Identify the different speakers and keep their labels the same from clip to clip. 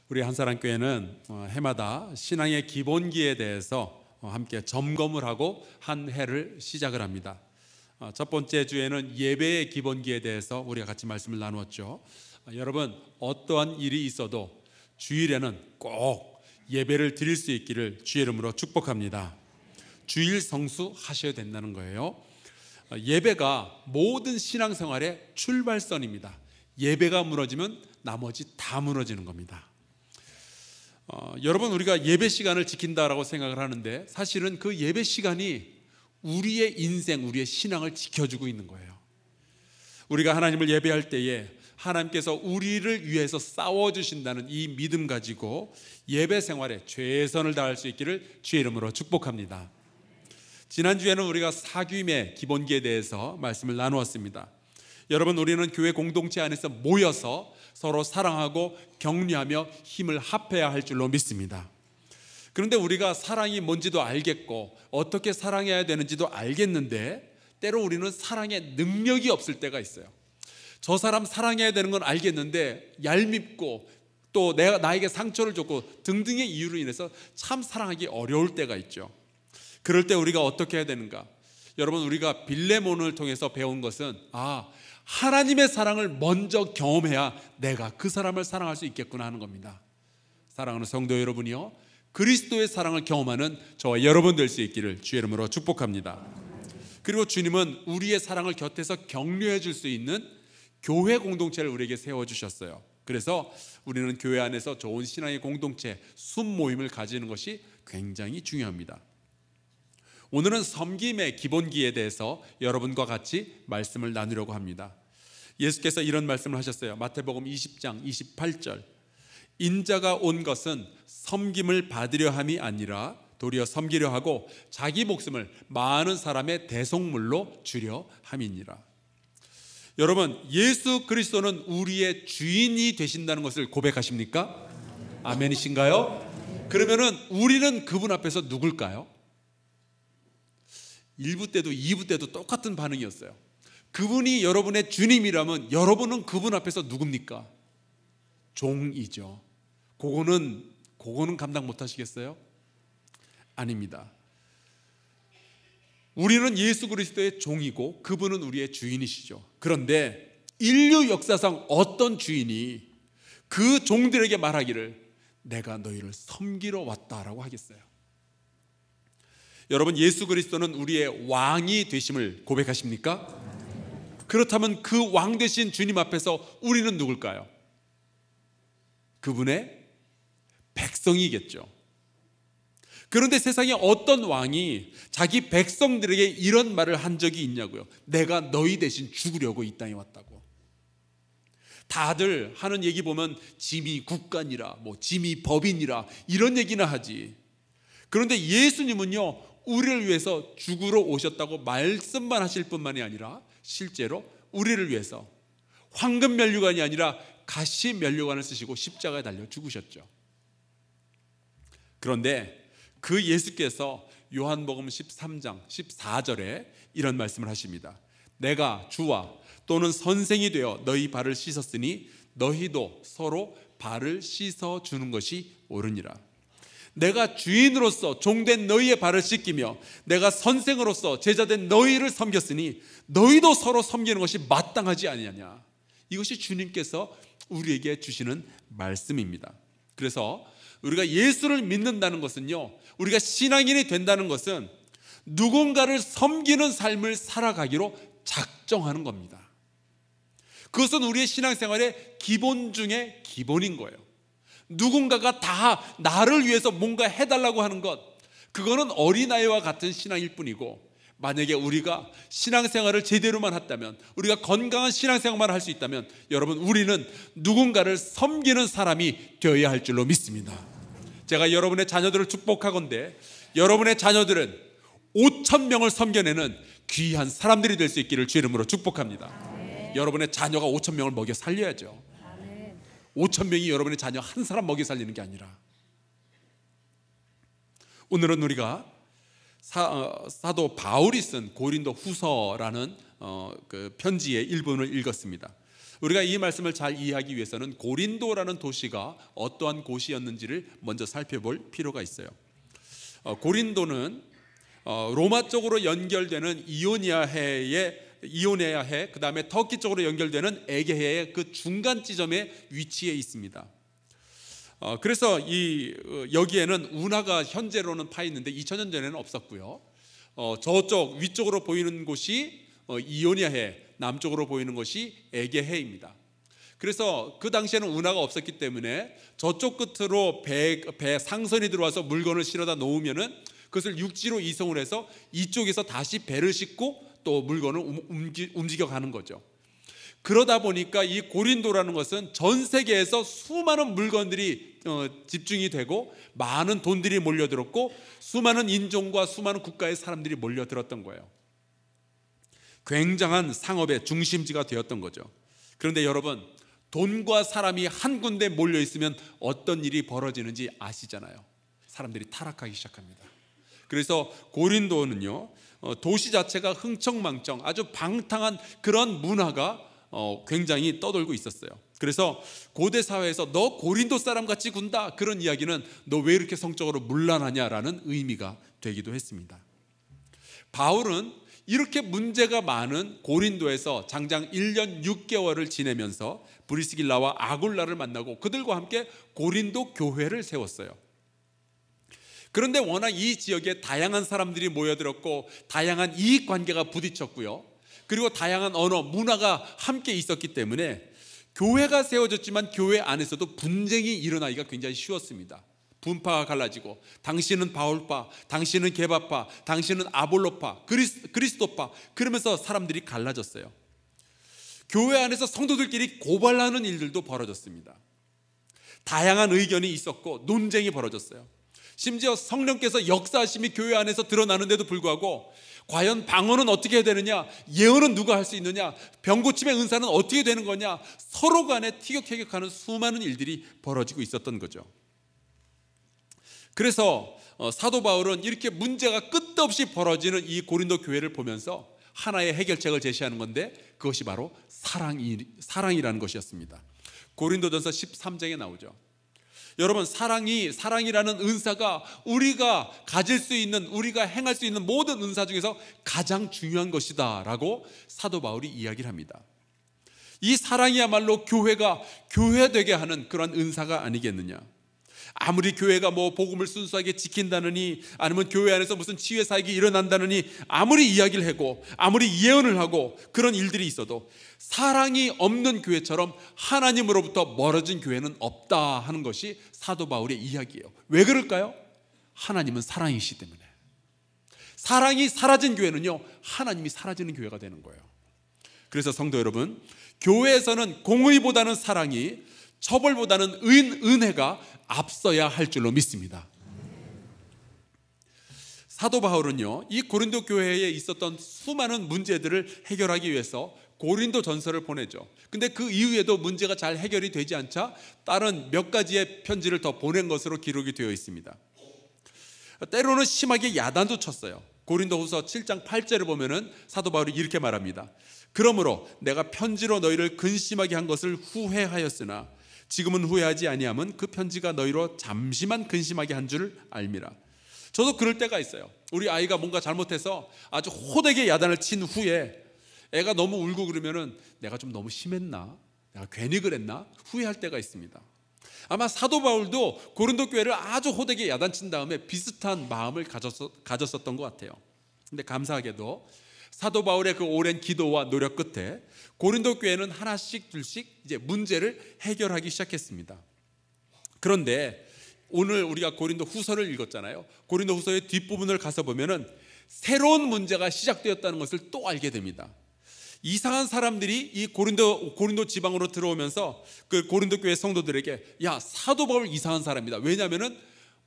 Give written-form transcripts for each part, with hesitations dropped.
Speaker 1: 우리 한사랑교회는 해마다 신앙의 기본기에 대해서 함께 점검을 하고 한 해를 시작을 합니다. 첫 번째 주에는 예배의 기본기에 대해서 우리가 같이 말씀을 나누었죠. 여러분, 어떠한 일이 있어도 주일에는 꼭 예배를 드릴 수 있기를 주의 이름으로 축복합니다. 주일 성수하셔야 된다는 거예요. 예배가 모든 신앙생활의 출발선입니다. 예배가 무너지면 나머지 다 무너지는 겁니다. 여러분, 우리가 예배 시간을 지킨다라고 생각을 하는데 사실은 그 예배 시간이 우리의 인생, 우리의 신앙을 지켜주고 있는 거예요. 우리가 하나님을 예배할 때에 하나님께서 우리를 위해서 싸워주신다는 이 믿음 가지고 예배 생활에 최선을 다할 수 있기를 주의 이름으로 축복합니다. 지난주에는 우리가 사귐의 기본기에 대해서 말씀을 나누었습니다. 여러분, 우리는 교회 공동체 안에서 모여서 서로 사랑하고 격려하며 힘을 합해야 할 줄로 믿습니다. 그런데 우리가 사랑이 뭔지도 알겠고 어떻게 사랑해야 되는지도 알겠는데 때로 우리는 사랑의 능력이 없을 때가 있어요. 저 사람 사랑해야 되는 건 알겠는데 얄밉고 또 나에게 상처를 줬고 등등의 이유로 인해서 참 사랑하기 어려울 때가 있죠. 그럴 때 우리가 어떻게 해야 되는가? 여러분, 우리가 빌레몬을 통해서 배운 것은 하나님의 사랑을 먼저 경험해야 내가 그 사람을 사랑할 수 있겠구나 하는 겁니다. 사랑하는 성도 여러분이요, 그리스도의 사랑을 경험하는 저와 여러분 될 수 있기를 주의 이름으로 축복합니다. 그리고 주님은 우리의 사랑을 곁에서 격려해 줄 수 있는 교회 공동체를 우리에게 세워주셨어요. 그래서 우리는 교회 안에서 좋은 신앙의 공동체, 순모임을 가지는 것이 굉장히 중요합니다. 오늘은 섬김의 기본기에 대해서 여러분과 같이 말씀을 나누려고 합니다. 예수께서 이런 말씀을 하셨어요. 마태복음 20장 28절, 인자가 온 것은 섬김을 받으려 함이 아니라 도리어 섬기려 하고 자기 목숨을 많은 사람의 대속물로 주려 함이니라. 여러분, 예수 그리스도는 우리의 주인이 되신다는 것을 고백하십니까? 아멘이신가요? 그러면은 우리는 그분 앞에서 누굴까요? 1부 때도 2부 때도 똑같은 반응이었어요. 그분이 여러분의 주님이라면 여러분은 그분 앞에서 누굽니까? 종이죠. 그거는 감당 못 하시겠어요? 아닙니다. 우리는 예수 그리스도의 종이고 그분은 우리의 주인이시죠. 그런데 인류 역사상 어떤 주인이 그 종들에게 말하기를 내가 너희를 섬기러 왔다라고 하겠어요? 여러분, 예수 그리스도는 우리의 왕이 되심을 고백하십니까? 그렇다면 그 왕 되신 주님 앞에서 우리는 누굴까요? 그분의 백성이겠죠. 그런데 세상에 어떤 왕이 자기 백성들에게 이런 말을 한 적이 있냐고요? 내가 너희 대신 죽으려고 이 땅에 왔다고. 다들 하는 얘기 보면 짐이 국간이라, 짐이 법인이라 이런 얘기나 하지. 그런데 예수님은요, 우리를 위해서 죽으러 오셨다고 말씀만 하실 뿐만이 아니라 실제로 우리를 위해서 황금 면류관이 아니라 가시 면류관을 쓰시고 십자가에 달려 죽으셨죠. 그런데 그 예수께서 요한복음 13장 14절에 이런 말씀을 하십니다. 내가 주와 또는 선생이 되어 너희 발을 씻었으니 너희도 서로 발을 씻어주는 것이 옳으니라. 내가 주인으로서 종된 너희의 발을 씻기며 내가 선생으로서 제자된 너희를 섬겼으니 너희도 서로 섬기는 것이 마땅하지 아니하냐. 이것이 주님께서 우리에게 주시는 말씀입니다. 그래서 우리가 예수를 믿는다는 것은요, 우리가 신앙인이 된다는 것은 누군가를 섬기는 삶을 살아가기로 작정하는 겁니다. 그것은 우리의 신앙생활의 기본 중에 기본인 거예요. 누군가가 다 나를 위해서 뭔가 해달라고 하는 것, 그거는 어린아이와 같은 신앙일 뿐이고, 만약에 우리가 신앙생활을 제대로만 했다면, 우리가 건강한 신앙생활만 할 수 있다면 여러분, 우리는 누군가를 섬기는 사람이 되어야 할 줄로 믿습니다. 제가 여러분의 자녀들을 축복하건대 여러분의 자녀들은 5,000명을 섬겨내는 귀한 사람들이 될 수 있기를 주의 이름으로 축복합니다. 여러분의 자녀가 5,000명을 먹여 살려야죠. 5,000명이 여러분의 자녀 한 사람 먹여 살리는 게 아니라. 오늘은 우리가 사도 바울이 쓴 고린도 후서라는 그 편지의 일본을 읽었습니다. 우리가 이 말씀을 잘 이해하기 위해서는 고린도라는 도시가 어떠한 곳이었는지를 먼저 살펴볼 필요가 있어요. 고린도는 로마 쪽으로 연결되는 이오니아 해, 그 다음에 터키 쪽으로 연결되는 에게해의 그 중간 지점에 위치해 있습니다. 그래서 여기에는 운하가 현재로는 파 있는데 2000년 전에는 없었고요. 저쪽 위쪽으로 보이는 곳이 이오니아해, 남쪽으로 보이는 것이 에게해입니다. 그래서 그 당시에는 운하가 없었기 때문에 저쪽 끝으로 배 상선이 들어와서 물건을 실어다 놓으면은 그것을 육지로 이송을 해서 이쪽에서 다시 배를 싣고 또 물건을 움직여 가는 거죠. 그러다 보니까 이 고린도라는 것은 전 세계에서 수많은 물건들이 집중이 되고 많은 돈들이 몰려들었고 수많은 인종과 수많은 국가의 사람들이 몰려들었던 거예요. 굉장한 상업의 중심지가 되었던 거죠. 그런데 여러분, 돈과 사람이 한 군데 몰려 있으면 어떤 일이 벌어지는지 아시잖아요. 사람들이 타락하기 시작합니다. 그래서 고린도는요, 도시 자체가 흥청망청 아주 방탕한 그런 문화가 굉장히 떠돌고 있었어요. 그래서 고대 사회에서 너 고린도 사람 같이 군다, 그런 이야기는 너 왜 이렇게 성적으로 문란하냐라는 의미가 되기도 했습니다. 바울은 이렇게 문제가 많은 고린도에서 장장 1년 6개월을 지내면서 브리스길라와 아굴라를 만나고 그들과 함께 고린도 교회를 세웠어요. 그런데 워낙 이 지역에 다양한 사람들이 모여들었고 다양한 이익관계가 부딪혔고요, 그리고 다양한 언어, 문화가 함께 있었기 때문에 교회가 세워졌지만 교회 안에서도 분쟁이 일어나기가 굉장히 쉬웠습니다. 분파가 갈라지고 당신은 바울파, 당신은 게바파, 당신은 아볼로파, 그리스도파, 그러면서 사람들이 갈라졌어요. 교회 안에서 성도들끼리 고발하는 일들도 벌어졌습니다. 다양한 의견이 있었고 논쟁이 벌어졌어요. 심지어 성령께서 역사하심이 교회 안에서 드러나는데도 불구하고 과연 방언은 어떻게 해야 되느냐, 예언은 누가 할 수 있느냐, 병고침의 은사는 어떻게 되는 거냐, 서로 간에 티격태격하는 수많은 일들이 벌어지고 있었던 거죠. 그래서 사도 바울은 이렇게 문제가 끝도 없이 벌어지는 이 고린도 교회를 보면서 하나의 해결책을 제시하는 건데 그것이 바로 사랑이라는 것이었습니다. 고린도전서 13장에 나오죠. 여러분, 사랑이라는 은사가 우리가 가질 수 있는, 우리가 행할 수 있는 모든 은사 중에서 가장 중요한 것이다 라고 사도 바울이 이야기를 합니다. 이 사랑이야말로 교회가 교회되게 하는 그런 은사가 아니겠느냐. 아무리 교회가 복음을 순수하게 지킨다느니, 아니면 교회 안에서 무슨 치유의 사역이 일어난다느니, 아무리 이야기를 하고 아무리 예언을 하고 그런 일들이 있어도 사랑이 없는 교회처럼 하나님으로부터 멀어진 교회는 없다 하는 것이 사도 바울의 이야기예요. 왜 그럴까요? 하나님은 사랑이시기 때문에. 사랑이 사라진 교회는요, 하나님이 사라지는 교회가 되는 거예요. 그래서 성도 여러분, 교회에서는 공의보다는 사랑이, 처벌보다는 은혜가 앞서야 할 줄로 믿습니다. 사도 바울은요, 이 고린도 교회에 있었던 수많은 문제들을 해결하기 위해서 고린도 전서를 보내죠. 근데 그 이후에도 문제가 잘 해결이 되지 않자 다른 몇 가지의 편지를 더 보낸 것으로 기록이 되어 있습니다. 때로는 심하게 야단도 쳤어요. 고린도후서 7장 8절을 보면은 사도 바울이 이렇게 말합니다. 그러므로 내가 편지로 너희를 근심하게 한 것을 후회하였으나 지금은 후회하지 아니함은 그 편지가 너희로 잠시만 근심하게 한 줄 알미라. 저도 그럴 때가 있어요. 우리 아이가 뭔가 잘못해서 아주 호되게 야단을 친 후에 애가 너무 울고 그러면은 내가 좀 너무 심했나? 내가 괜히 그랬나? 후회할 때가 있습니다. 아마 사도 바울도 고린도 교회를 아주 호되게 야단친 다음에 비슷한 마음을 가졌었던 것 같아요. 근데 감사하게도 사도 바울의 그 오랜 기도와 노력 끝에 고린도 교회는 하나씩 둘씩 이제 문제를 해결하기 시작했습니다. 그런데 오늘 우리가 고린도 후서를 읽었잖아요. 고린도 후서의 뒷부분을 가서 보면은 새로운 문제가 시작되었다는 것을 또 알게 됩니다. 이상한 사람들이 이 고린도 지방으로 들어오면서 그 고린도 교회 성도들에게, 야, 사도 바울 이상한 사람이다. 왜냐하면은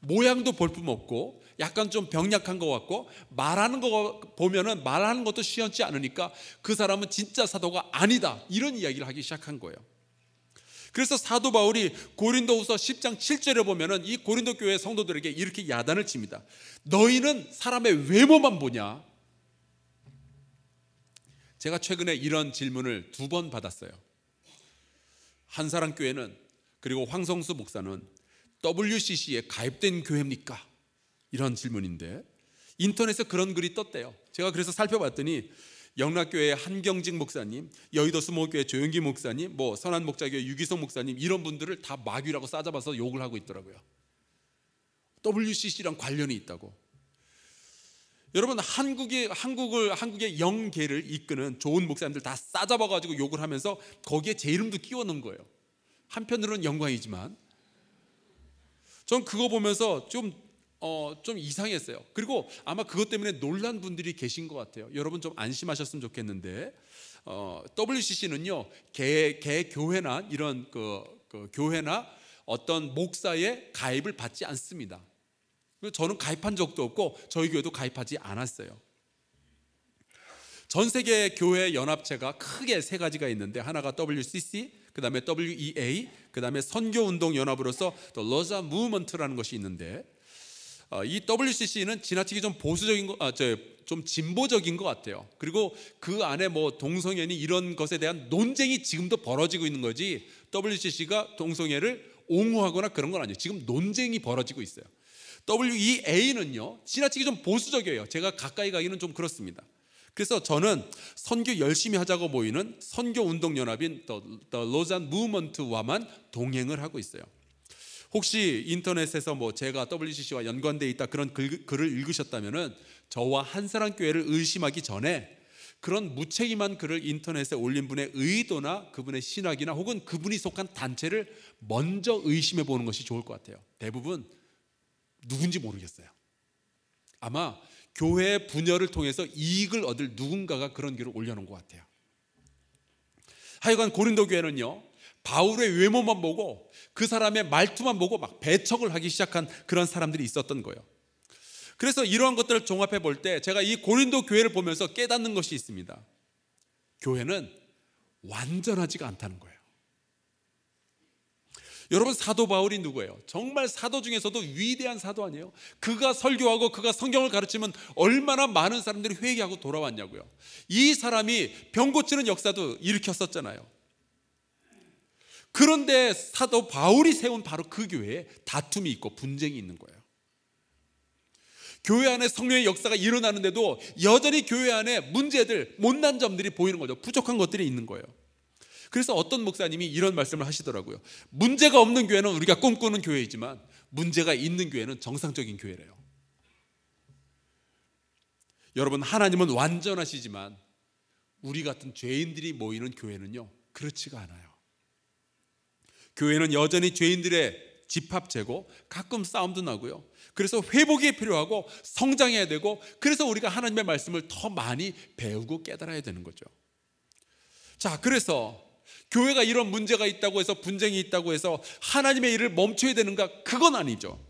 Speaker 1: 모양도 볼품없고 약간 좀 병약한 것 같고 말하는 거 보면은 말하는 것도 시원치 않으니까 그 사람은 진짜 사도가 아니다, 이런 이야기를 하기 시작한 거예요. 그래서 사도 바울이 고린도후서 10장 7절에 보면은 이 고린도 교회 성도들에게 이렇게 야단을 칩니다. 너희는 사람의 외모만 보냐? 제가 최근에 이런 질문을 2번 받았어요. 한사랑교회는, 그리고 황성수 목사는 WCC에 가입된 교회입니까? 이런 질문인데 인터넷에 그런 글이 떴대요. 제가 그래서 살펴봤더니 영락교회 한경직 목사님, 여의도 수목교회 조영기 목사님, 선한목자교회 유기성 목사님, 이런 분들을 다 마귀라고 싸잡아서 욕을 하고 있더라고요. WCC랑 관련이 있다고. 여러분, 한국의 영계를 이끄는 좋은 목사님들 다 싸잡아가지고 욕을 하면서 거기에 제 이름도 끼워 넣은 거예요. 한편으로는 영광이지만 전 그거 보면서 좀 이상했어요. 그리고 아마 그것 때문에 놀란 분들이 계신 것 같아요. 여러분 좀 안심하셨으면 좋겠는데 WCC는요 개 교회나 이런 그 교회나 어떤 목사의 가입을 받지 않습니다. 저는 가입한 적도 없고 저희 교회도 가입하지 않았어요. 전 세계 교회 연합체가 크게 세 가지가 있는데 하나가 WCC, 그 다음에 WEA, 그 다음에 선교운동연합으로서 또 로자 무브먼트라는 것이 있는데 이 WCC는 지나치게 좀 보수적인 좀 진보적인 것 같아요. 그리고 그 안에 동성애니 이런 것에 대한 논쟁이 지금도 벌어지고 있는 거지, WCC가 동성애를 옹호하거나 그런 건 아니에요. 지금 논쟁이 벌어지고 있어요. WEA는요 지나치게 좀 보수적이에요. 제가 가까이 가기는 좀 그렇습니다. 그래서 저는 선교 열심히 하자고 모이는 선교운동연합인 The Lausanne Movement와만 동행을 하고 있어요. 혹시 인터넷에서 제가 WCC와 연관되어 있다 그런 글을 읽으셨다면 저와 한사랑교회를 의심하기 전에 그런 무책임한 글을 인터넷에 올린 분의 의도나 그분의 신학이나 혹은 그분이 속한 단체를 먼저 의심해 보는 것이 좋을 것 같아요. 대부분 누군지 모르겠어요. 아마 교회의 분열을 통해서 이익을 얻을 누군가가 그런 글을 올려놓은 것 같아요. 하여간 고린도 교회는요 바울의 외모만 보고 그 사람의 말투만 보고 막 배척을 하기 시작한 그런 사람들이 있었던 거예요. 그래서 이러한 것들을 종합해 볼 때 제가 이 고린도 교회를 보면서 깨닫는 것이 있습니다. 교회는 완전하지가 않다는 거예요. 여러분, 사도 바울이 누구예요? 정말 사도 중에서도 위대한 사도 아니에요? 그가 설교하고 그가 성경을 가르치면 얼마나 많은 사람들이 회개하고 돌아왔냐고요. 이 사람이 병 고치는 역사도 일으켰었잖아요. 그런데 사도 바울이 세운 바로 그 교회에 다툼이 있고 분쟁이 있는 거예요. 교회 안에 성령의 역사가 일어나는데도 여전히 교회 안에 문제들, 못난 점들이 보이는 거죠. 부족한 것들이 있는 거예요. 그래서 어떤 목사님이 이런 말씀을 하시더라고요. 문제가 없는 교회는 우리가 꿈꾸는 교회이지만 문제가 있는 교회는 정상적인 교회래요. 여러분, 하나님은 완전하시지만 우리 같은 죄인들이 모이는 교회는요 그렇지가 않아요. 교회는 여전히 죄인들의 집합체고 가끔 싸움도 나고요. 그래서 회복이 필요하고 성장해야 되고, 그래서 우리가 하나님의 말씀을 더 많이 배우고 깨달아야 되는 거죠. 자, 그래서 교회가 이런 문제가 있다고 해서, 분쟁이 있다고 해서 하나님의 일을 멈춰야 되는가? 그건 아니죠.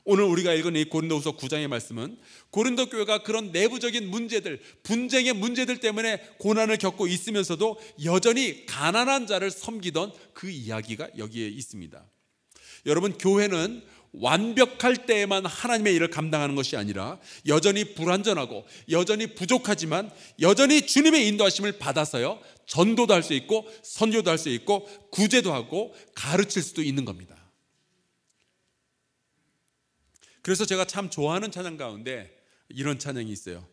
Speaker 1: 오늘 우리가 읽은 이 고린도후서 9장의 말씀은 고린도 교회가 그런 내부적인 문제들, 분쟁의 문제들 때문에 고난을 겪고 있으면서도 여전히 가난한 자를 섬기던 그 이야기가 여기에 있습니다. 여러분, 교회는 완벽할 때에만 하나님의 일을 감당하는 것이 아니라 여전히 불완전하고 여전히 부족하지만 여전히 주님의 인도하심을 받아서요 전도도 할 수 있고 선교도 할 수 있고 구제도 하고 가르칠 수도 있는 겁니다. 그래서 제가 참 좋아하는 찬양 가운데 이런 찬양이 있어요.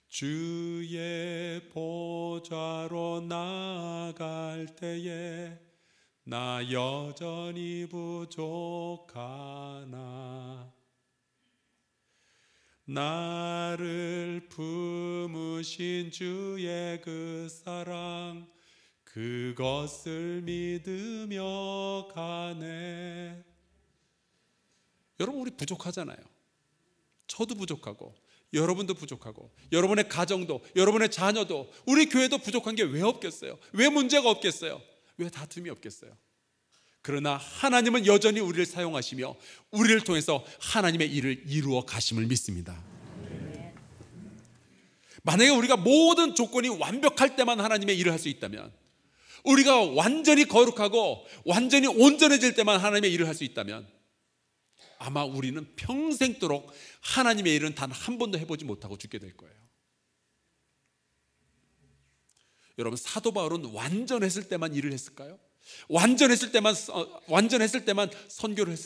Speaker 1: 주의 보좌로 나아갈 때에 나 여전히 부족하나 나를 품으신 주의 그 사랑 그것을 믿으며 가네. 여러분, 우리 부족하잖아요. 저도 부족하고 여러분도 부족하고 여러분의 가정도 여러분의 자녀도 우리 교회도 부족한 게 왜 없겠어요? 왜 문제가 없겠어요? 왜 다툼이 없겠어요? 그러나 하나님은 여전히 우리를 사용하시며 우리를 통해서 하나님의 일을 이루어 가심을 믿습니다. 만약에 우리가 모든 조건이 완벽할 때만 하나님의 일을 할 수 있다면, 우리가 완전히 거룩하고 완전히 온전해질 때만 하나님의 일을 할 수 있다면 아마 우리는 평생도록 하나님의 일은 단 한 번도 해보지 못하고 죽게 될 거예요. 여러분, 사도 바울은 완전했을 때만 일을 했을까요? 완전했을 때만 선교를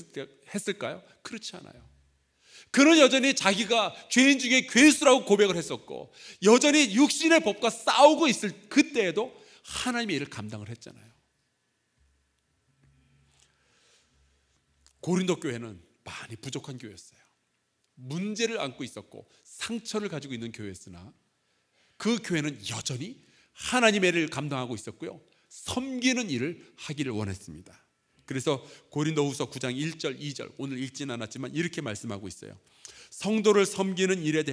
Speaker 1: 했을까요? 그렇지 않아요. 그는 여전히 자기가 죄인 중에 괴수라고 고백을 했었고, 여전히 육신의 법과 싸우고 있을 그때에도 하나님의 일을 감당을 했잖아요. 고린도 교회는 많이 부족한 교회였어요. 문제를 안고 있었고 상처를 가지고 있는 교회였으나 그 교회는 여전히 하나님의 일을 감당하고 있었고요, 섬기는 일을 하기를 원했습니다. 그래서 고린도후서 9장 1절 2절, 오늘 읽지는 않았지만 이렇게 말씀하고 있어요. 성도를 섬기는 일에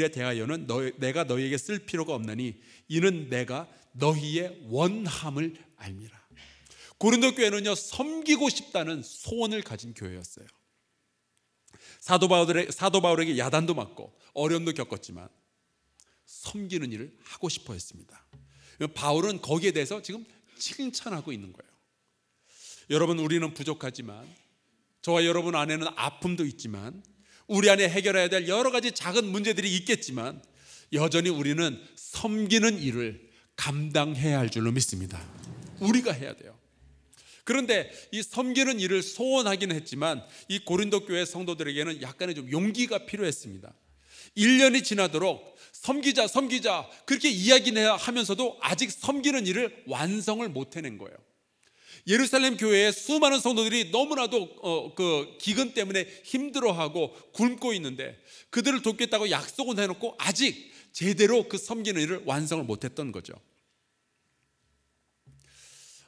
Speaker 1: 대하여는 내가 너희에게 쓸 필요가 없나니 이는 내가 너희의 원함을 알미라. 고린도 교회는요, 섬기고 싶다는 소원을 가진 교회였어요. 사도 바울에게 야단도 맞고 어려움도 겪었지만 섬기는 일을 하고 싶어 했습니다. 바울은 거기에 대해서 지금 칭찬하고 있는 거예요. 여러분, 우리는 부족하지만, 저와 여러분 안에는 아픔도 있지만, 우리 안에 해결해야 될 여러 가지 작은 문제들이 있겠지만, 여전히 우리는 섬기는 일을 감당해야 할 줄로 믿습니다. 우리가 해야 돼요. 그런데 이 섬기는 일을 소원하기는 했지만 이 고린도 교회 성도들에게는 약간의 좀 용기가 필요했습니다. 1년이 지나도록 섬기자 그렇게 이야기하면서도 아직 섬기는 일을 완성을 못 해낸 거예요. 예루살렘 교회에 수많은 성도들이 너무나도 그 기근 때문에 힘들어하고 굶고 있는데, 그들을 돕겠다고 약속은 해놓고 아직 제대로 그 섬기는 일을 완성을 못했던 거죠.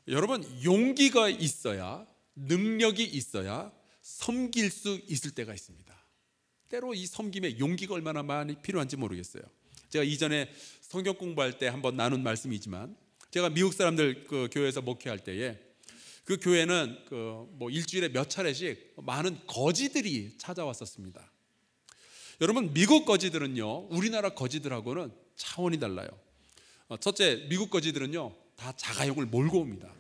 Speaker 1: 여러분, 용기가 있어야, 능력이 있어야 섬길 수 있을 때가 있습니다. 때로 이 섬김에 용기가 얼마나 많이 필요한지 모르겠어요. 제가 이전에 성경 공부할 때 한번 나눈 말씀이지만, 제가 미국 사람들 그 교회에서 목회할 때에 그 교회는 뭐 일주일에 몇 차례씩 많은 거지들이 찾아왔었습니다. 여러분, 미국 거지들은요, 우리나라 거지들하고는 차원이 달라요. 첫째, 미국 거지들은요 다 자가용을 몰고 옵니다.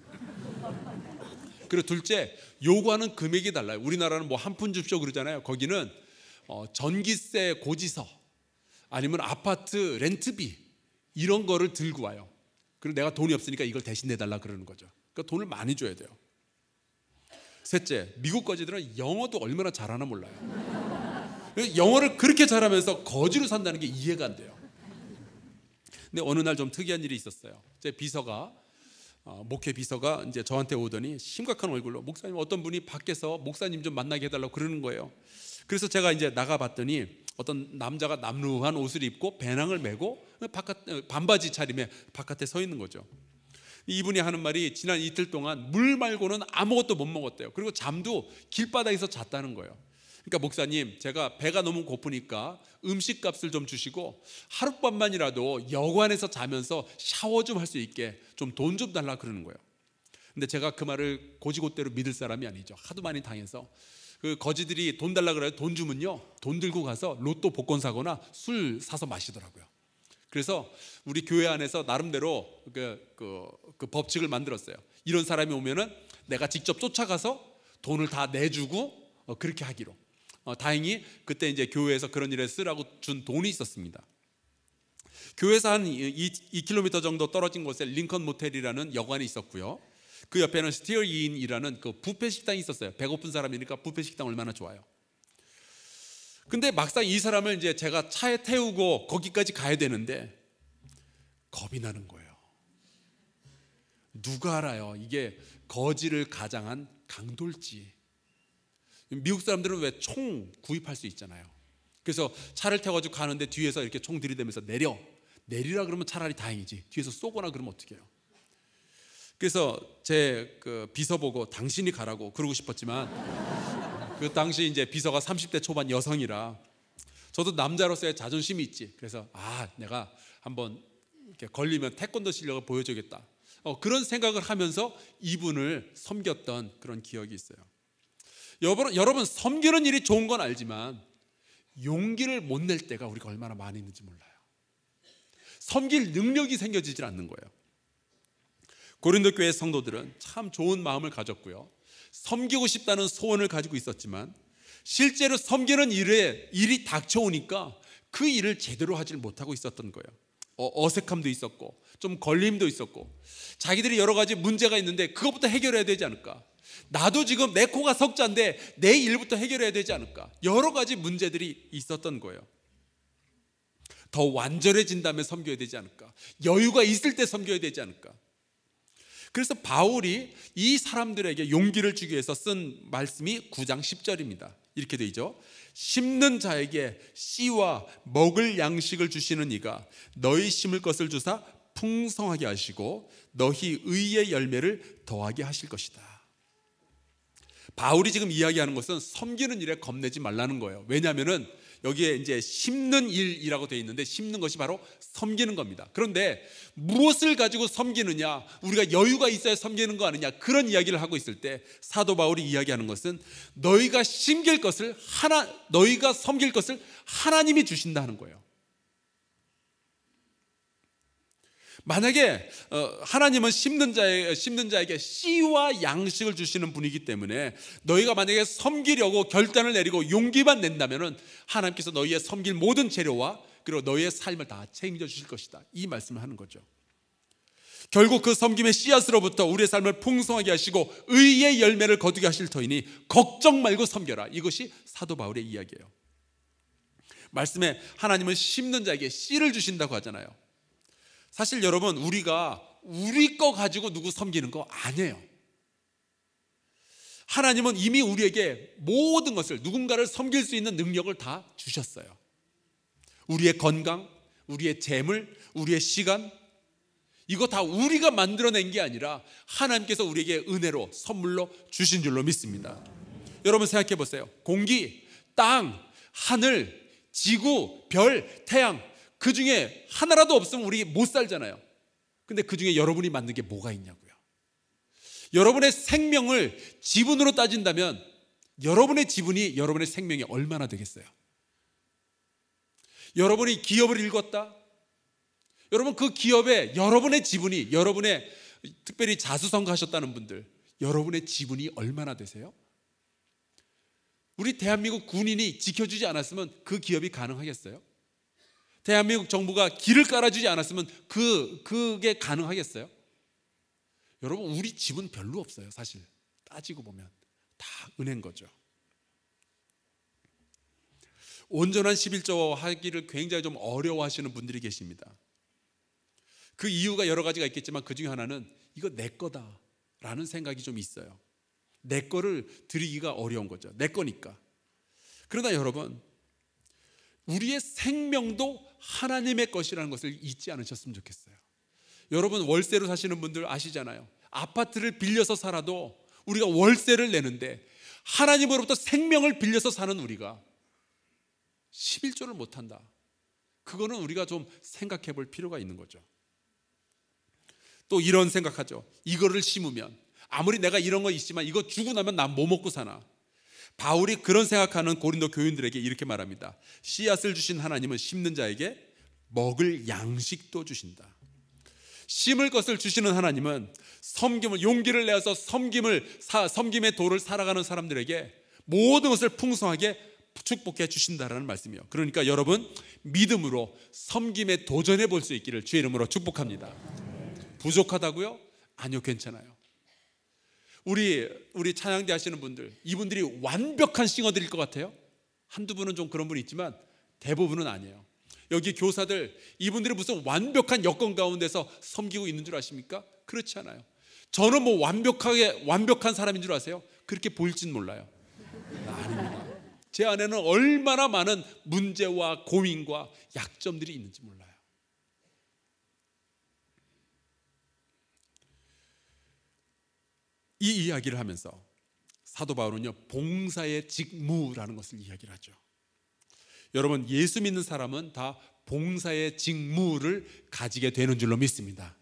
Speaker 1: 그리고 둘째, 요구하는 금액이 달라요. 우리나라는 뭐 한 푼 줍쇼 그러잖아요. 거기는 전기세 고지서 아니면 아파트 렌트비 이런 거를 들고 와요. 그리고 내가 돈이 없으니까 이걸 대신 내달라 그러는 거죠. 그러니까 돈을 많이 줘야 돼요. 셋째, 미국 거지들은 영어도 얼마나 잘하나 몰라요. 영어를 그렇게 잘하면서 거지로 산다는 게 이해가 안 돼요. 근데 어느 날 좀 특이한 일이 있었어요. 제 비서가 목회 비서가 이제 저한테 오더니 심각한 얼굴로, 목사님, 어떤 분이 밖에서 목사님 좀 만나게 해달라고 그러는 거예요. 그래서 제가 이제 나가봤더니 어떤 남자가 남루한 옷을 입고 배낭을 메고 반바지 차림에 바깥에 서 있는 거죠. 이분이 하는 말이 지난 이틀 동안 물 말고는 아무것도 못 먹었대요. 그리고 잠도 길바닥에서 잤다는 거예요. 그러니까 목사님, 제가 배가 너무 고프니까 음식값을 좀 주시고 하룻밤만이라도 여관에서 자면서 샤워 좀 할 수 있게 좀 돈 좀 달라 그러는 거예요. 근데 제가 그 말을 고지고대로 믿을 사람이 아니죠. 하도 많이 당해서. 그 거지들이 돈 달라 그래요. 돈 주면요, 돈 들고 가서 로또 복권 사거나 술 사서 마시더라고요. 그래서 우리 교회 안에서 나름대로 그 법칙을 만들었어요. 이런 사람이 오면은 내가 직접 쫓아가서 돈을 다 내주고 그렇게 하기로. 다행히 그때 이제 교회에서 그런 일에 쓰라고 준 돈이 있었습니다. 교회에서 한 2km 정도 떨어진 곳에 링컨 모텔이라는 여관이 있었고요. 그 옆에는 스티어 인이라는 그 뷔페 식당이 있었어요. 배고픈 사람이니까 뷔페 식당 얼마나 좋아요. 근데 막상 이 사람을 이제 제가 차에 태우고 거기까지 가야 되는데 겁이 나는 거예요. 누가 알아요? 이게 거지를 가장한 강돌지. 미국 사람들은 왜 총 구입할 수 있잖아요. 그래서 차를 태워가지고 가는데 뒤에서 이렇게 총 들이대면서 내리라 그러면 차라리 다행이지, 뒤에서 쏘거나 그러면 어떡해요. 그래서 제 그 비서 보고 당신이 가라고 그러고 싶었지만 그 당시 이제 비서가 30대 초반 여성이라 저도 남자로서의 자존심이 있지. 그래서 내가 한번 이렇게 걸리면 태권도 실력을 보여주겠다, 그런 생각을 하면서 이분을 섬겼던 그런 기억이 있어요. 여러분, 섬기는 일이 좋은 건 알지만 용기를 못 낼 때가 우리가 얼마나 많이 있는지 몰라요. 섬길 능력이 생겨지질 않는 거예요. 고린도 교회 성도들은 참 좋은 마음을 가졌고요, 섬기고 싶다는 소원을 가지고 있었지만 실제로 섬기는 일이 닥쳐오니까 그 일을 제대로 하질 못하고 있었던 거예요. 어색함도 있었고 좀 걸림도 있었고 자기들이 여러 가지 문제가 있는데 그것부터 해결해야 되지 않을까? 나도 지금 내 코가 석자인데 내 일부터 해결해야 되지 않을까? 여러 가지 문제들이 있었던 거예요. 더 완전해진 다음에 섬겨야 되지 않을까? 여유가 있을 때 섬겨야 되지 않을까? 그래서 바울이 이 사람들에게 용기를 주기 위해서 쓴 말씀이 9장 10절입니다. 이렇게 되어 있죠. 심는 자에게 씨와 먹을 양식을 주시는 이가 너희 심을 것을 주사 풍성하게 하시고 너희 의의 열매를 더하게 하실 것이다. 바울이 지금 이야기하는 것은 섬기는 일에 겁내지 말라는 거예요. 왜냐하면은 여기에 이제 심는 일이라고 되어 있는데 심는 것이 바로 섬기는 겁니다. 그런데 무엇을 가지고 섬기느냐, 우리가 여유가 있어야 섬기는 거 아니냐, 그런 이야기를 하고 있을 때 사도 바울이 이야기하는 것은 너희가 섬길 것을 하나님이 주신다는 거예요. 만약에 하나님은 심는 자에게 씨와 양식을 주시는 분이기 때문에 너희가 만약에 섬기려고 결단을 내리고 용기만 낸다면 하나님께서 너희의 섬길 모든 재료와 그리고 너희의 삶을 다 책임져 주실 것이다, 이 말씀을 하는 거죠. 결국 그 섬김의 씨앗으로부터 우리의 삶을 풍성하게 하시고 의의 열매를 거두게 하실 터이니 걱정 말고 섬겨라. 이것이 사도 바울의 이야기예요. 말씀에 하나님은 심는 자에게 씨를 주신다고 하잖아요. 사실 여러분, 우리가 우리 거 가지고 누구 섬기는 거 아니에요. 하나님은 이미 우리에게 모든 것을, 누군가를 섬길 수 있는 능력을 다 주셨어요. 우리의 건강, 우리의 재물, 우리의 시간, 이거 다 우리가 만들어낸 게 아니라 하나님께서 우리에게 은혜로 선물로 주신 줄로 믿습니다. 여러분 생각해 보세요. 공기, 땅, 하늘, 지구, 별, 태양, 그 중에 하나라도 없으면 우리 못 살잖아요. 근데 그 중에 여러분이 만든 게 뭐가 있냐고요. 여러분의 생명을 지분으로 따진다면 여러분의 지분이 여러분의 생명이 얼마나 되겠어요? 여러분이 기업을 일궜다, 여러분 그 기업에 여러분의 지분이, 여러분의 특별히 자수성가하셨다는 분들, 여러분의 지분이 얼마나 되세요? 우리 대한민국 군인이 지켜주지 않았으면 그 기업이 가능하겠어요? 대한민국 정부가 길을 깔아주지 않았으면 그게 가능하겠어요? 여러분, 우리 지분 별로 없어요. 사실 따지고 보면 다 은혜인 거죠. 온전한 11조 하기를 굉장히 좀 어려워하시는 분들이 계십니다. 그 이유가 여러 가지가 있겠지만 그 중에 하나는 이거 내 거다라는 생각이 좀 있어요. 내 거를 드리기가 어려운 거죠. 내 거니까. 그러나 여러분, 우리의 생명도 하나님의 것이라는 것을 잊지 않으셨으면 좋겠어요. 여러분, 월세로 사시는 분들 아시잖아요. 아파트를 빌려서 살아도 우리가 월세를 내는데 하나님으로부터 생명을 빌려서 사는 우리가 11조를 못한다. 그거는 우리가 좀 생각해 볼 필요가 있는 거죠. 또 이런 생각하죠. 이거를 심으면 아무리 내가 이런 거 있지만 이거 주고 나면 난 뭐 먹고 사나. 바울이 그런 생각하는 고린도 교인들에게 이렇게 말합니다. 씨앗을 주신 하나님은 심는 자에게 먹을 양식도 주신다. 심을 것을 주시는 하나님은 섬김을, 용기를 내어서 섬김의 도를 살아가는 사람들에게 모든 것을 풍성하게 축복해 주신다라는 말씀이에요. 그러니까 여러분, 믿음으로 섬김에 도전해 볼 수 있기를 주의 이름으로 축복합니다. 부족하다고요? 아니요, 괜찮아요. 우리 찬양대 하시는 분들, 이분들이 완벽한 싱어들일 것 같아요? 한두 분은 좀 그런 분이 있지만 대부분은 아니에요. 여기 교사들, 이분들이 무슨 완벽한 여건 가운데서 섬기고 있는 줄 아십니까? 그렇지 않아요. 저는 뭐 완벽한 사람인 줄 아세요? 그렇게 보일진 몰라요. 아닙니다. 제 안에는 얼마나 많은 문제와 고민과 약점들이 있는지 몰라요. 이 이야기를 하면서 사도 바울은요, 봉사의 직무라는 것을 이야기를 하죠. 여러분, 예수 믿는 사람은 다 봉사의 직무를 가지게 되는 줄로 믿습니다.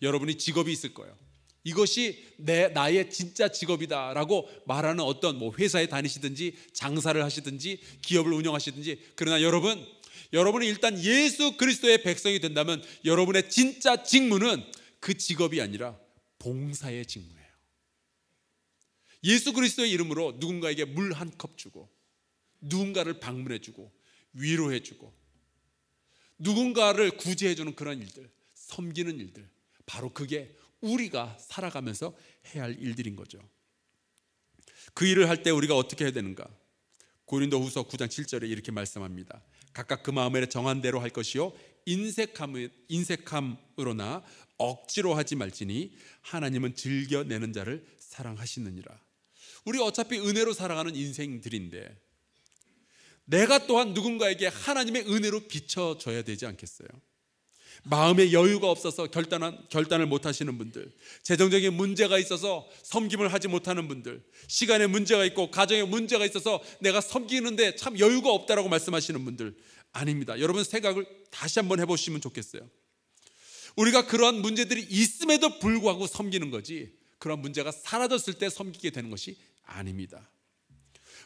Speaker 1: 여러분이 직업이 있을 거예요. 이것이 나의 진짜 직업이다라고 말하는 어떤 회사에 다니시든지 장사를 하시든지 기업을 운영하시든지, 그러나 여러분이 일단 예수 그리스도의 백성이 된다면 여러분의 진짜 직무는 그 직업이 아니라 봉사의 직무예요. 예수 그리스도의 이름으로 누군가에게 물 한 컵 주고, 누군가를 방문해 주고, 위로해 주고, 누군가를 구제해주는 그런 일들, 섬기는 일들, 바로 그게 우리가 살아가면서 해야 할 일들인 거죠. 그 일을 할 때 우리가 어떻게 해야 되는가? 고린도후서 9장 7절에 이렇게 말씀합니다. 각각 그 마음에 정한 대로 할 것이요 인색함으로나 억지로 하지 말지니 하나님은 즐겨내는 자를 사랑하시느니라. 우리 어차피 은혜로 살아가는 인생들인데 내가 또한 누군가에게 하나님의 은혜로 비춰줘야 되지 않겠어요? 마음에 여유가 없어서 결단을 못 하시는 분들, 재정적인 문제가 있어서 섬김을 하지 못하는 분들, 시간에 문제가 있고 가정에 문제가 있어서 내가 섬기는데 참 여유가 없다라고 말씀하시는 분들, 아닙니다. 여러분 생각을 다시 한번 해보시면 좋겠어요. 우리가 그러한 문제들이 있음에도 불구하고 섬기는 거지, 그러한 문제가 사라졌을 때 섬기게 되는 것이 아닙니다.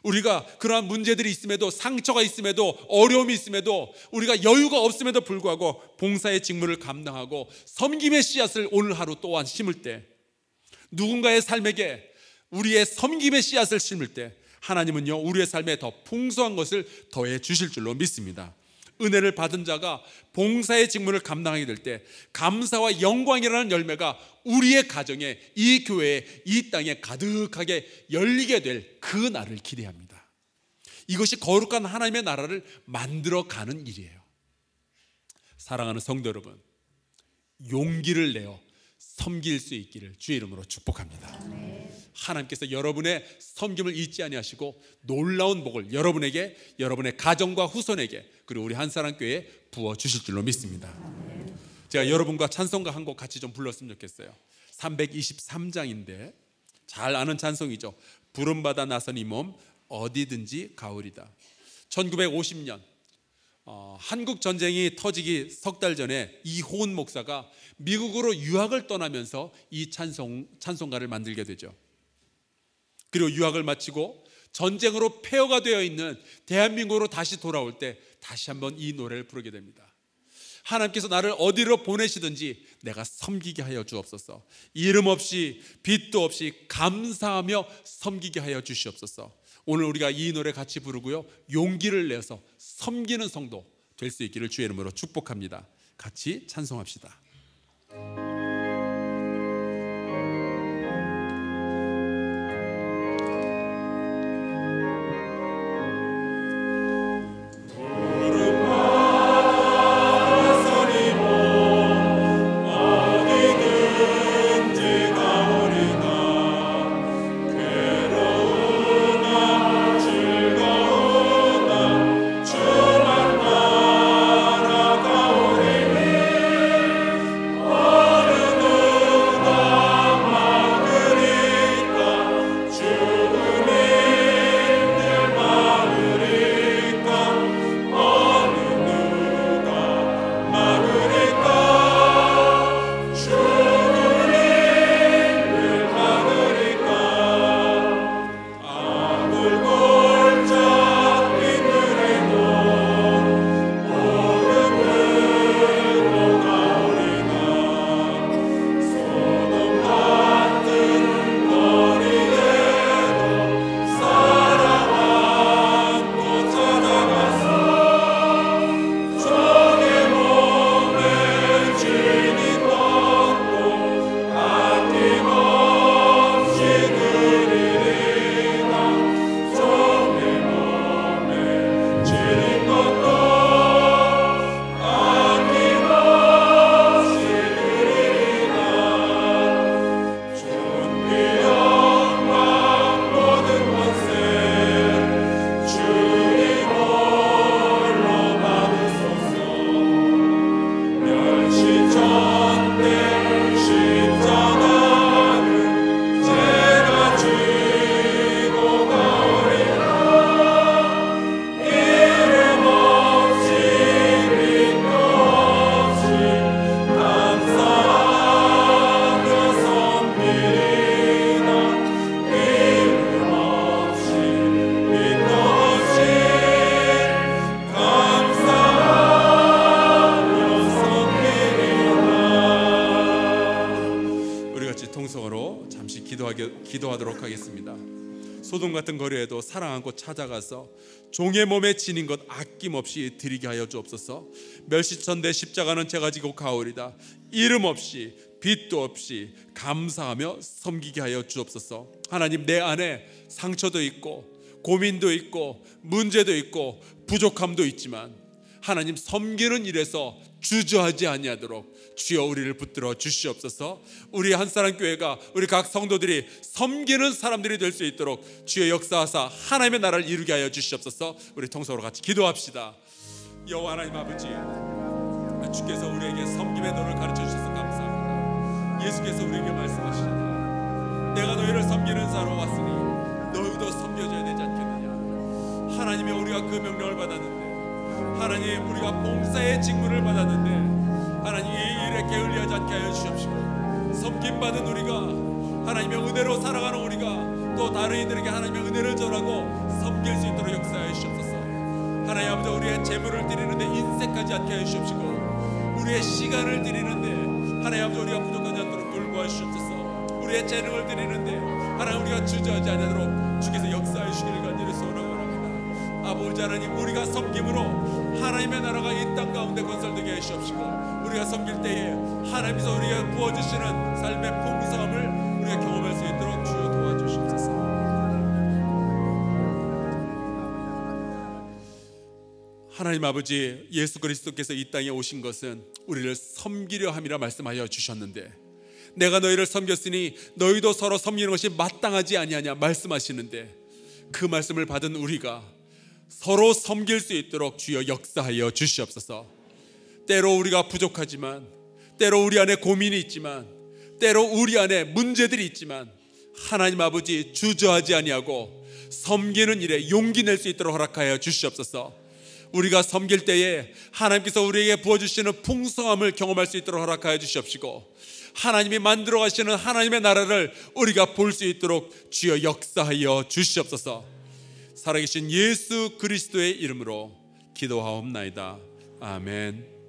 Speaker 1: 우리가 그러한 문제들이 있음에도, 상처가 있음에도, 어려움이 있음에도, 우리가 여유가 없음에도 불구하고 봉사의 직무를 감당하고 섬김의 씨앗을 오늘 하루 또한 심을 때, 누군가의 삶에게 우리의 섬김의 씨앗을 심을 때 하나님은요 우리의 삶에 더 풍성한 것을 더해 주실 줄로 믿습니다. 은혜를 받은 자가 봉사의 직무를 감당하게 될 때 감사와 영광이라는 열매가 우리의 가정에, 이 교회에, 이 땅에 가득하게 열리게 될 그 날을 기대합니다. 이것이 거룩한 하나님의 나라를 만들어가는 일이에요. 사랑하는 성도 여러분, 용기를 내어 섬길 수 있기를 주의 이름으로 축복합니다. 하나님께서 여러분의 섬김을 잊지 아니하시고 놀라운 복을 여러분에게, 여러분의 가정과 후손에게, 그리고 우리 한사랑교회에 부어주실 줄로 믿습니다. 제가 여러분과 찬송가 한 곡 같이 좀 불렀으면 좋겠어요. 323장인데 잘 아는 찬송이죠. 부름받아 나선 이 몸 어디든지 가오리다. 1950년 한국 전쟁이 터지기 석 달 전에 이호은 목사가 미국으로 유학을 떠나면서 이 찬송가를 만들게 되죠. 그리고 유학을 마치고 전쟁으로 폐허가 되어 있는 대한민국으로 다시 돌아올 때 다시 한번 이 노래를 부르게 됩니다. 하나님께서 나를 어디로 보내시든지 내가 섬기게 하여 주옵소서. 이름 없이 빚도 없이 감사하며 섬기게 하여 주시옵소서. 오늘 우리가 이 노래 같이 부르고요, 용기를 내서 섬기는 성도 될 수 있기를 주의 이름으로 축복합니다. 같이 찬송합시다. 소돔 같은 거리에도 사랑 안고 찾아가서 종의 몸에 지닌 것 아낌없이 드리게 하여 주옵소서. 멸시천 내 십자가는 제가 지고 가오리다. 이름 없이 빚도 없이 감사하며 섬기게 하여 주옵소서. 하나님, 내 안에 상처도 있고 고민도 있고 문제도 있고 부족함도 있지만 하나님, 섬기는 일에서 주저하지 아니하도록 주여 우리를 붙들어 주시옵소서. 우리 한사람교회가, 우리 각 성도들이 섬기는 사람들이 될 수 있도록 주여 역사하사 하나님의 나라를 이루게 하여 주시옵소서. 우리 통성으로 같이 기도합시다. 여호와 하나님 아버지, 주께서 우리에게 섬김의 도를 가르쳐 주셔서 감사합니다. 예수께서 우리에게 말씀하시잖아요. 내가 너희를 섬기는 자로 왔으니 너희도 섬겨줘야 되지 않겠느냐. 하나님의 우리가 그 명령을 받았는데, 하나님 우리가 봉사의 직분을 받았는데 하나님 이 일에 게을리하지 않게 하여 주시옵시고, 섬김받은 우리가, 하나님의 은혜로 살아가는 우리가 또 다른 이들에게 하나님의 은혜를 전하고 섬길 수 있도록 역사하여 주시옵소서. 하나님 아버지, 우리의 재물을 드리는데 인색하지 않게 하여 주시옵시고, 우리의 시간을 드리는데 하나님 아버지 우리가 부족하지 않도록 돌보아 주시옵소서. 우리의 재능을 드리는데 하나님 우리가 주저하지 않도록 주께서 역사하여 주시기를 간절히 소원하고 원합니다. 아버지 하나님, 우리가 섬김으로 하나님의 나라가 이 땅 가운데 건설되게 하시옵시고, 우리가 섬길 때에 하나님께서 우리에게 부어주시는 삶의 풍성함을 우리가 경험할 수 있도록 주여 도와주시옵소서. 하나님 아버지, 예수 그리스도께서 이 땅에 오신 것은 우리를 섬기려 함이라 말씀하여 주셨는데, 내가 너희를 섬겼으니 너희도 서로 섬기는 것이 마땅하지 아니하냐 말씀하시는데, 그 말씀을 받은 우리가 서로 섬길 수 있도록 주여 역사하여 주시옵소서. 때로 우리가 부족하지만, 때로 우리 안에 고민이 있지만, 때로 우리 안에 문제들이 있지만 하나님 아버지, 주저하지 아니하고 섬기는 일에 용기 낼 수 있도록 허락하여 주시옵소서. 우리가 섬길 때에 하나님께서 우리에게 부어주시는 풍성함을 경험할 수 있도록 허락하여 주시옵시고, 하나님이 만들어 가시는 하나님의 나라를 우리가 볼 수 있도록 주여 역사하여 주시옵소서. 살아계신 예수 그리스도의 이름으로 기도하옵나이다. 아멘.